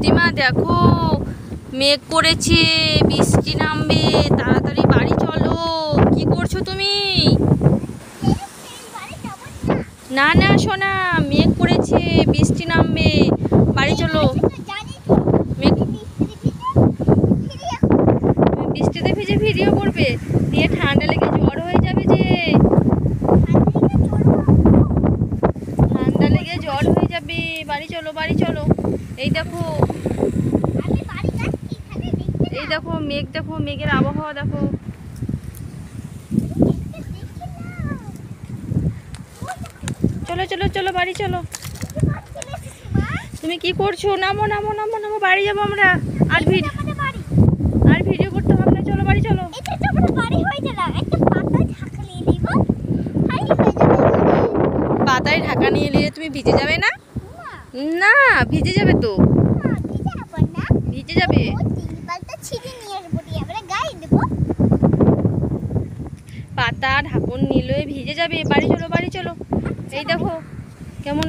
সতীমা দেখো মেঘ করেছে, বৃষ্টি নামবে, তাড়াতাড়ি বাড়ি চলো। কি করছো তুমি? না না সোনা, মেঘ করেছে, বৃষ্টি নামবে, বাড়ি চলো। বৃষ্টিতে ভিজে ভিডিও করবে, দিয়ে ঠান্ডা লেগে জ্বর হয়ে যাবে যে। ঠান্ডা লেগে জ্বর হয়ে যাবে, বাড়ি চলো বাড়ি চলো। এই দেখো এই দেখো মেঘ, দেখো মেঘের আবহাওয়া দেখো। চলো চলো চলো বাড়ি চলো। তুমি কি করছো? নামো নামো নামো নামো, বাড়ি যাবো আমরা। আর ভিডিও করতে হবে না, চলো বাড়ি চলো। পাতায় ঢাকা নিয়ে নিলে তুমি ভিজে যাবে না? না ভিজে যাবে তো, ভিজে যাবে। পাতা ঢাকন নিলে ভিজে যাবে, বাড়ি চলো বাড়ি চলো। এই দেখো কেমন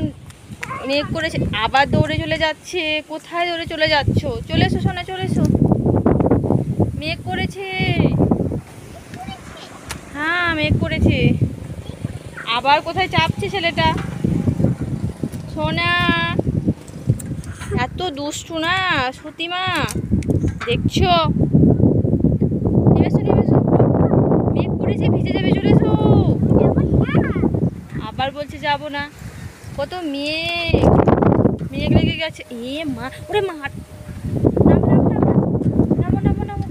মেঘ করেছে, আবার দৌড়ে চলে যাচ্ছে। কোথায় দৌড়ে চলে যাচ্ছ? চলে এসো সোনা, চলে এসো। মেঘ করেছে, হ্যাঁ মেঘ করেছে। আবার কোথায় চাপছে ছেলেটা। সোনা এত দুষ্টু না সতীমা, দেখছো? নেমেছো নেমেছো, মেঘ করেছে, ভিজে যাবে, চলে এসো। আবার বলছে যাবো না। কত মেঘ, মেঘ লেগে গেছে। এ মা, ওরে মা, নামো নামো নামো।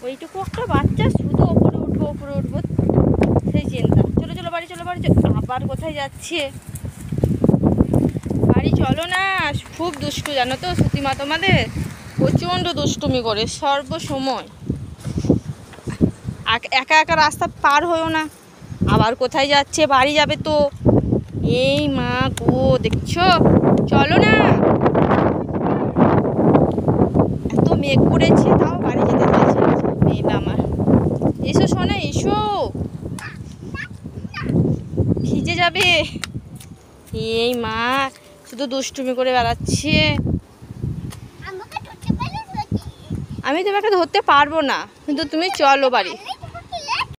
ওইটুকু একটা বাচ্চা, শুধু ওপরে উঠবো ওপরে উঠবো, সেই চিন্তা। চলো চলো বাড়ি চলো বাড়ি চলো। আবার কোথায় যাচ্ছে? বাড়ি চলো না। খুব দুষ্টু জানো তো সতীমা, তোমাদের প্রচণ্ড দুষ্টুমি করে সর্বসময়। একা একা রাস্তা পার হয়েও না। আবার কোথায় যাচ্ছে? বাড়ি যাবে তো। এই মা গো, দেখছো? চলো না। এত মেঘ করেছে তাও বাড়ি যেতে চাইছে মেয়েটা আমার। এসো সোনা এসো, ভিজে যাবে। এই মা শুধু দুষ্টুমি করে বেড়াচ্ছে। আমি তোমাকে ধরতে পারবো না, কিন্তু তুমি চলো বাড়ি।